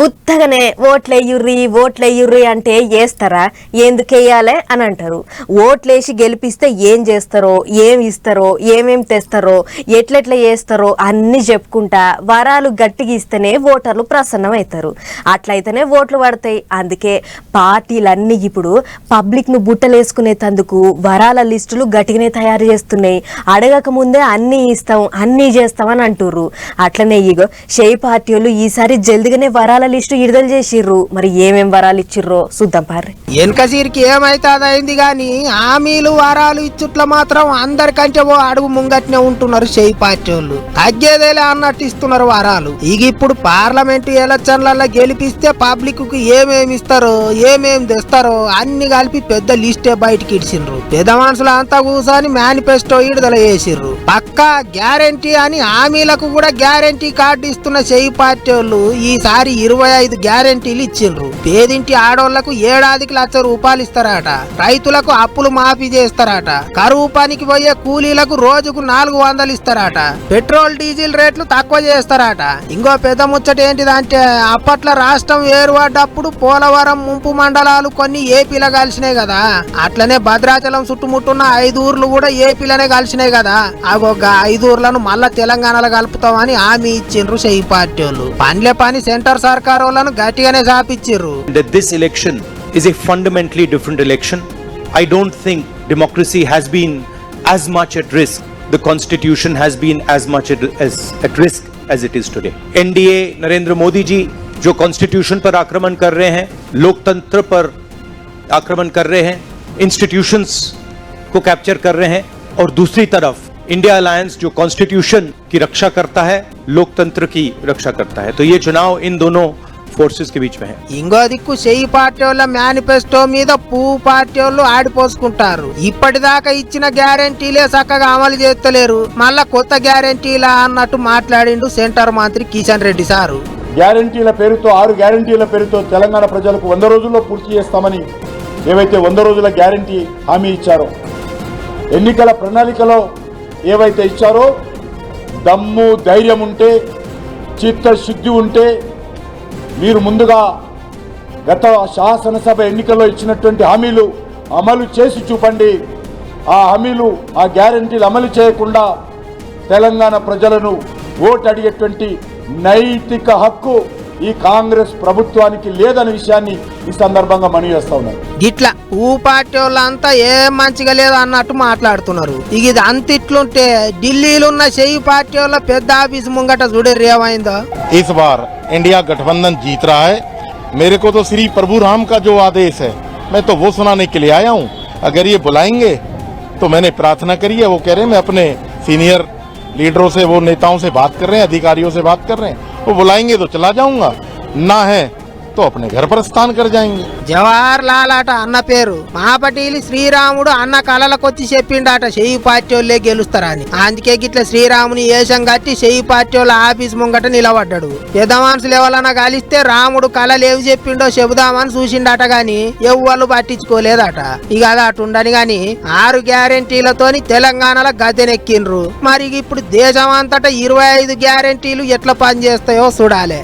ఉత్తగానే ఓట్లెయ్యుర్రి అంటే వేస్తారా? ఎందుకేయాలి అని అంటారు. ఓట్లేసి గెలిపిస్తే ఏం చేస్తారో, ఏం ఇస్తారో, ఏమేం తెస్తారో, ఎట్లెట్లా చేస్తారో అన్ని చెప్పుకుంటా వరాలు గట్టిగా ఇస్తేనే ఓటర్లు ప్రసన్నమవుతారు. అట్లయితేనే ఓట్లు పడతాయి. అందుకే పార్టీలన్నీ ఇప్పుడు పబ్లిక్ ను బుట్టలేసుకునే తందుకు వరాల లిస్టులు గట్టిగానే తయారు చేస్తున్నాయి. అడగక ముందే అన్ని ఇస్తాం, అన్ని చేస్తామని అంటుర్రు. అట్లనే ఇగో షేయి పార్టీ వాళ్ళు ఈసారి జల్దిగానే వరాల లిస్టు విడుదల చేసిర్రు. మరి ఏమేం వరాలు ఇచ్చిర్రో చూద్దాం పార్రి. వెనక సీరికి ఏమైతుందైంది గాని హామీలు వరాలు ఇచ్చుట్ల మాత్రం అందరికంటే ఓ అడుగు ముంగట్నే ఉంటున్నారు షేయి పార్టీ వాళ్ళు. తగ్గేదేలే అన్నట్టు ఇస్తున్నారు వరాలు. ఇక ఇప్పుడు పార్లమెంటు ఎలక్షన్లలో గెలిపిస్తే పబ్లిక్ కు ఏమేమి ఇస్తారో, ఏమేమి తెస్తారో అన్ని కలిపి పెద్ద లిస్టే బయటకి ఇడిచిండ్రు. పెద్ద మనుషులు అంతా కూర్చొని మేనిఫెస్టో విడుదల చేసిర్రు. పక్కా గ్యారంటీ అని హామీలకు కూడా గ్యారంటీ కార్డు ఇస్తున్న షేయి పార్టీ వాళ్ళు ఈసారి 25 గ్యారంటీలు ఇచ్చిండ్రు. పేదింటి ఆడోళ్లకు ఏడాదికి ₹1,00,000 ఇస్తారట. రైతులకు అప్పులు మాఫీ చేస్తారట. కరువు పనికి పోయే కూలీలకు రోజుకు 400 ఇస్తారట. పెట్రోల్ డీజిల్ రేట్లు తక్కువ చేస్తారట. ఇంకో పెద్ద ముచ్చట ఏంటిదంటే అప్పట్లో రాష్ట్రం ఏర్పడ్డప్పుడు పోలవరం ముంపు మండలాలు కొన్ని ఏపీలో కలిసినాయి కదా. అట్లనే భద్రాచలం చుట్టుముట్టున్న 5 ఊర్లు కూడా ఏపీలోనే కలిసినాయి కదా. అగొక 5 ఊర్లను మళ్ళా తెలంగాణలో కలుపుతామని హామీ ఇచ్చిండ్రు షేయి పార్టీ వాళ్ళు. పనిలే పని సెంటర్ సర్కార్ వాళ్ళను గట్టిగానే చాపిచ్చిర్రు. This election is a fundamentally different election. I don't think democracy has been as much at risk. The constitution has been as much at risk as it is today. NDA Narendra Modi ji जो constitution पर आक्रमण कर रहे हैं, लोकतंत्र पर आक्रमण कर रहे हैं, इंस्टीट्यूशंस को कैप्चर कर रहे हैं, और दूसरी तरफ इंडिया अलायंस जो कॉन्स्टिट्यूशन की रक्षा करता है, लोकतंत्र की रक्षा करता है. तो ये चुनाव इन दोनों फोर्सेस के बीच में है. ఇంకో దిక్కు షేయి పార్టీ వాళ్ళ మేనిఫెస్టో మీద పువ్వు పార్టీ వాళ్ళు ఆడిపోసుకుంటారు. ఇప్పటిదాకా ఇచ్చిన గ్యారంటీలే చక్కగా అమలు చేస్తలేరు, మళ్ళా కొత్త గ్యారంటీలా అన్నట్టు మాట్లాడిండు సెంటర్ మంత్రి కిషన్ రెడ్డి సారు. గ్యారంటీల పేరుతో 6 గ్యారంటీల పేరుతో తెలంగాణ ప్రజలకు 100 రోజుల్లో పూర్తి చేస్తామని ఏవైతే 100 రోజుల గ్యారంటీ హామీ ఇచ్చారో, ఎన్నికల ప్రణాళికలో ఏవైతే ఇచ్చారో, దమ్ము ధైర్యం ఉంటే, చిత్తశుద్ధి ఉంటే మీరు ముందుగా గత శాసనసభ ఎన్నికల్లో ఇచ్చినటువంటి హామీలు అమలు చేసి చూపండి. ఆ హామీలు, ఆ గ్యారంటీలు అమలు చేయకుండా తెలంగాణ ప్రజలను ఓటు అడిగేటువంటి నైతిక హక్కు ఈ కాంగ్రెస్ ప్రభుత్వానికి లేదనే విషయాన్ని ఈ సందర్భంగా మనవి చేస్తా ఉన్నారు. ఇట్లా ఊ పార్టీ వాళ్ళంతా ఏం మంచిగా లేదు అన్నట్టు మాట్లాడుతున్నారు. ఇక ఇది అంత ఇట్లుంటే ఢిల్లీలో ఉన్న షేయి పార్టీ వాళ్ళ పెద్ద ఆఫీస్ ముంగట చూడరు ఏమైందో. इस बार इंडिया गठबंधन जीत रहा है. मेरे को तो श्री प्रभु राम का जो आदेश है, मैं तो वो सुनाने के लिए आया हूँ. अगर ये बुलाएंगे तो मैंने प्रार्थना करी है. वो कह रहे हैं मैं अपने सीनियर लीडरों से, वो नेताओं से बात कर रहे हैं, अधिकारियों से बात कर रहे हैं. वो बुलाएंगे तो चला जाऊंगा, ना है तो अपने घर प्रस्थान कर जाएंगे. జవహర్ లాల్ అట అన్న పేరు. మహాపటీలి శ్రీరాముడు అన్న కళలకొచ్చి చెప్పిండట షేయి పార్టీ వాళ్ళే గెలుస్తారని. అందుకే గిట్ల శ్రీరాముని ఏషం కట్టి షేయి పార్టీ వాళ్ళ ఆఫీస్ ముంగట నిలబడ్డాడు. పెద్ద మనుషులు ఎవరన్నా కలిస్తే రాముడు కళలు ఏవి చెప్పిండో చెబుదామని చూసిండట గాని ఎవ్వరు పట్టించుకోలేదట. ఇక అది అటుండని గాని 6 గ్యారంటీలతోని తెలంగాణలో గద్దెనెక్కిండ్రు. మరి ఇప్పుడు దేశం అంతటా 25 గ్యారంటీలు ఎట్లా పనిచేస్తాయో చూడాలి.